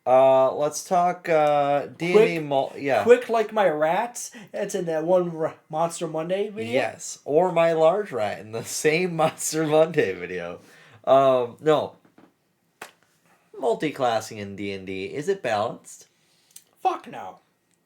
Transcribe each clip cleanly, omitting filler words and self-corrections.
Let's talk D&D Quick, yeah. quick like my rats. That's in that one Monster Monday video. Yes, or my large rat in the same Monster Monday video. No, multi-classing in D&D, is it balanced? Fuck no.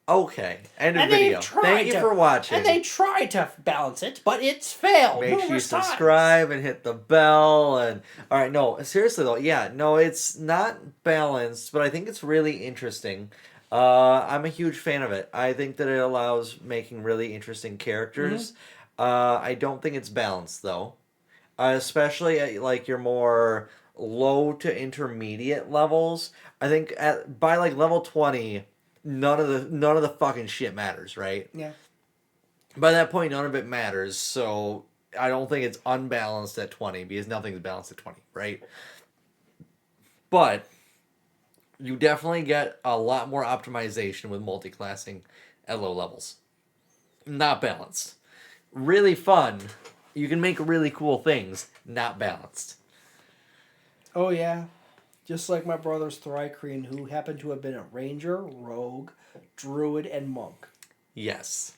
Okay, end of And they've video. Thank tried you to, for and watching. they tried to balance it, but it's failed Make sure you numerous times. subscribe and hit the bell. And all right, no, seriously though, yeah, no, it's not balanced, but I think it's really interesting. I'm a huge fan of it. I think that it allows making really interesting Mm-hmm. characters. I don't think it's balanced though, especially at like your more low to intermediate levels. I think at by like level 20, none of the fucking shit matters, right? Yeah. By that point, none of it matters. So I don't think it's unbalanced at 20 because nothing's balanced at 20, right? But you definitely get a lot more optimization with multi-classing at low levels. Not balanced. Really fun. You can make really cool things. Not balanced. Oh yeah. Just like my brother's Thrycreen, who happened to have been a ranger, rogue, druid, and monk. Yes.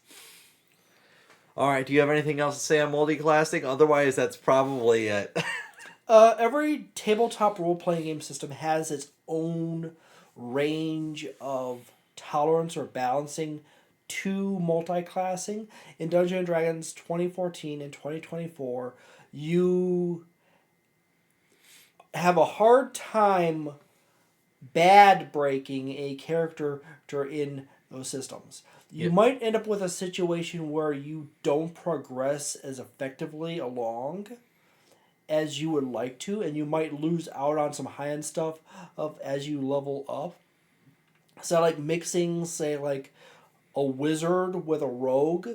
All right. Do you have anything else to say on multi-classing? Otherwise, that's probably it. Every tabletop role playing game system has its own range of tolerance or balancing to multi-classing. In Dungeons and Dragons 2014 and 2024, you have a hard time bad breaking a character in those systems. You Yep. might end up with a situation where you don't progress as effectively along as you would like to, and you might lose out on some high end stuff of as you level up. So like mixing, say like a wizard with a rogue,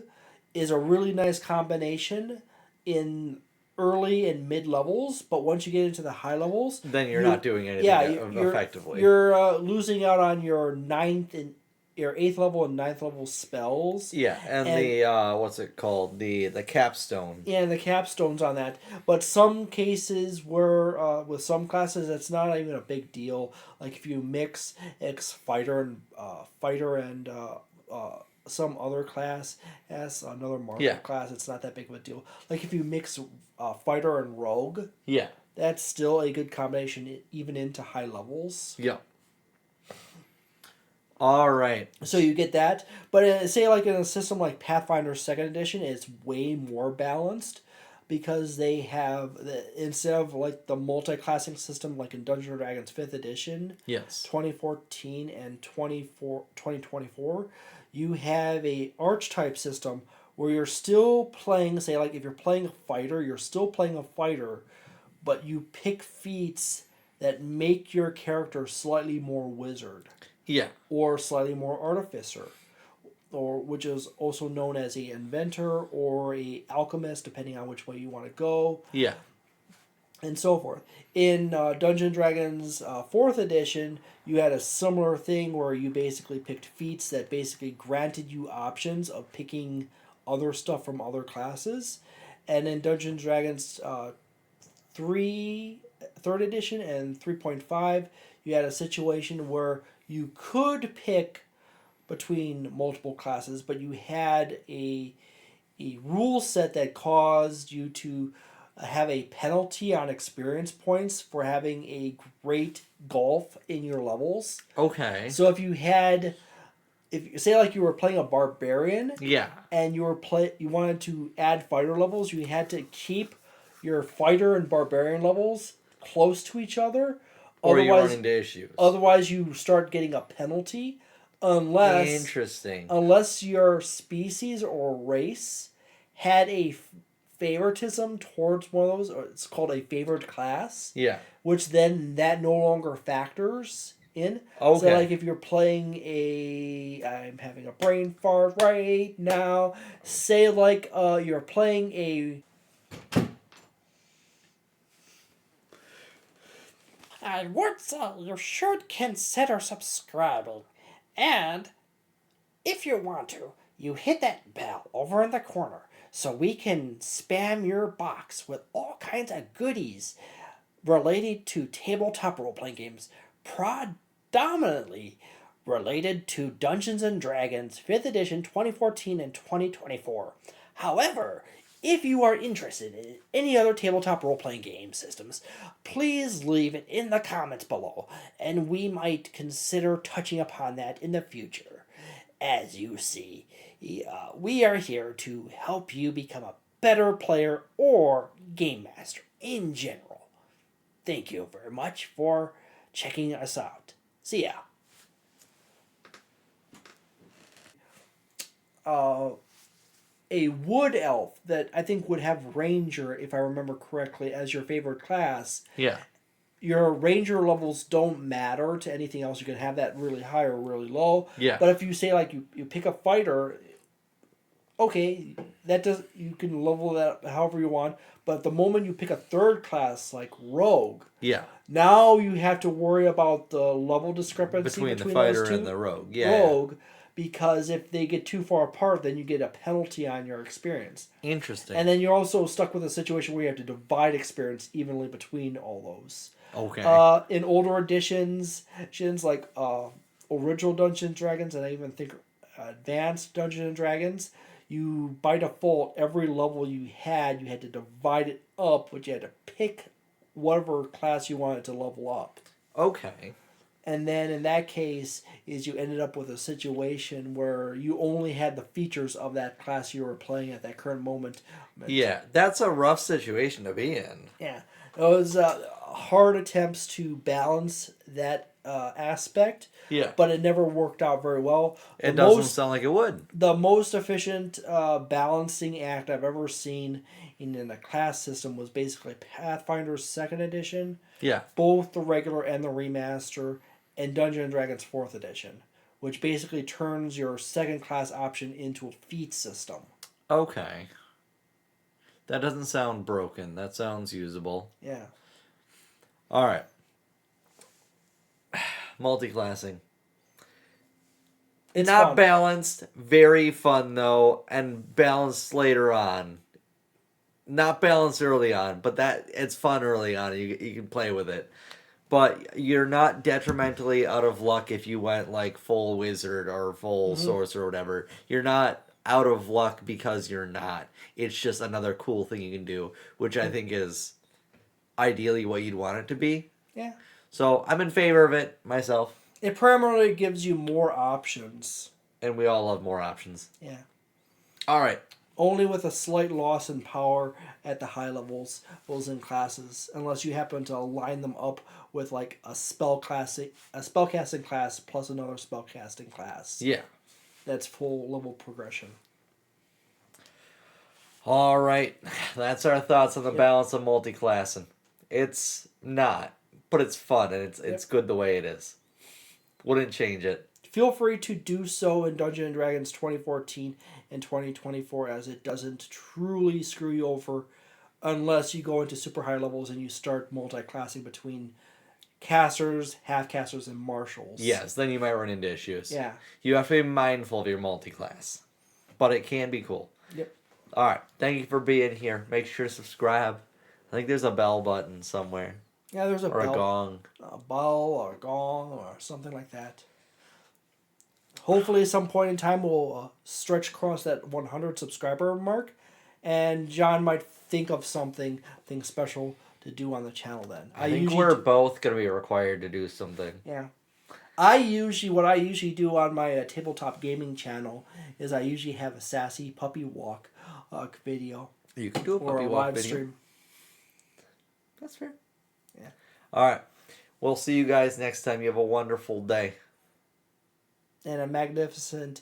is a really nice combination in early and mid levels. But once you get into the high levels, Then you're you're not doing anything yeah effectively. you're losing out on your ninth and your eighth level and ninth level spells, Yeah, and and the what's it called? The capstone. and the capstones on that. But some cases where with some classes that's not even a big deal. Like if you mix X fighter and some other class as another martial Yeah. class, it's not that big of a deal. Like if you mix fighter and rogue, Yeah. that's still a good combination even into high levels. Yeah. All right. So you get that, but say like in a system like Pathfinder Second Edition, it's way more balanced because they have instead of like the multi-classing system like in Dungeons and Dragons Fifth Edition, Yes. 2014 and 2024, you have a archetype system where you're still playing. Say like if you're playing a fighter, you're still playing a fighter, but you pick feats that make your character slightly more wizard Yeah. or slightly more artificer, or which is also known as a inventor or a alchemist, depending on which way you want to go, Yeah. and so forth. In Dungeon Dragons Fourth Edition, you had a similar thing where you basically picked feats that basically granted you options of picking other stuff from other classes, and in Dungeons Dragons three third edition and 3.5, you had a situation where you could pick between multiple classes, but you had a rule set that caused you to have a penalty on experience points for having a great golf in your levels. Okay. So if you say like you were playing a barbarian Yeah. and you wanted to add fighter levels, you had to keep your fighter and barbarian levels close to each other. Or you run Otherwise, into issues. otherwise you start getting a penalty unless Interesting. your species or race had a favoritism towards one of those, or it's called a favored class, Yeah. which then that no longer factors in. So Okay. like if you're playing I'm having a brain fart right now. Say like you're playing a I would say you should consider subscribing. And if you want to, you hit that bell over in the corner so we can spam your box with all kinds of goodies related to tabletop role playing games, predominantly related to Dungeons and Dragons 5th edition 2014 and 2024. However, if you are interested in any other tabletop role-playing game systems, please leave it in the comments below, and we might consider touching upon that in the future. As you see, we are here to help you become a better player or game master in general. Thank you very much for checking us out. See ya. A wood elf that I think would have ranger, if I remember correctly, as your favorite class. Yeah. Your ranger levels don't matter to anything else. You can have that really high or really low. Yeah. But if you say like you pick a fighter, okay, that does you can level that however you want. But the moment you pick a third class like rogue, Yeah. now you have to worry about the level discrepancy Between the fighter those two. and the rogue. Yeah. Rogue, because if they get too far apart, then you get a penalty on your experience. Interesting. And then you're also stuck with a situation where you have to divide experience evenly between all those. Okay. In older editions like original Dungeons and Dragons, and I even think advanced Dungeons and Dragons, you by default every level you had to divide it up, but you had to pick whatever class you wanted to level up. Okay. And then in that case, is you ended up with a situation where you only had the features of that class you were playing at that current moment. Yeah, that's a rough situation to be in. Yeah, it was hard attempts to balance that aspect. Yeah. But it never worked out very well. It doesn't sound like it would. The most efficient balancing act I've ever seen in a class system was basically Pathfinder's 2nd edition. Yeah. Both the regular and the remaster, and Dungeons and Dragons 4th edition, which basically turns your second class option into a feat system. Okay. That doesn't sound broken. That sounds usable. Yeah. All right. Multiclassing. It's not fun. balanced. Very fun though, and balanced later on. Not balanced early on, but it's fun early on. You can play with it, but you're not detrimentally out of luck if you went like full wizard or full sorcerer or whatever. You're not out of luck because you're not. It's just another cool thing you can do, which I think is ideally what you'd want it to be. Yeah. So I'm in favor of it myself. It primarily gives you more options. And we all love more options. Yeah. All right. Only with a slight loss in power at the high levels, those in classes, unless you happen to line them up with like a spellcasting class plus another spellcasting class. Yeah. That's full level progression. All right. That's our thoughts on the balance of multiclassing. It's not, but it's fun and it's good the way it is. Wouldn't change it. Feel free to do so in Dungeons and Dragons 2014 and 2024, as it doesn't truly screw you over unless you go into super high levels and you start multi-classing between casters, half-casters, and marshals. Yes, then you might run into issues. Yeah. You have to be mindful of your multiclass, but it can be cool. Yep. All right. Thank you for being here. Make sure to subscribe. I think there's a bell button somewhere. Yeah, there's a or bell. a gong. A bell or a gong or something like that. Hopefully, at some point in time, we'll stretch across that 100 subscriber mark, and John might think of something special to do on the channel then. I think we're both going to be required to do something. Yeah. What I usually do on my tabletop gaming channel is I usually have a sassy puppy walk video. You can do a or puppy a walk live video. stream. That's fair. Yeah. All right. We'll see you guys next time. You have a wonderful day. And a magnificent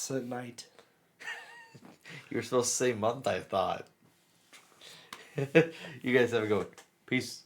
night. You were supposed to say month, I thought. You guys have a good one. Peace.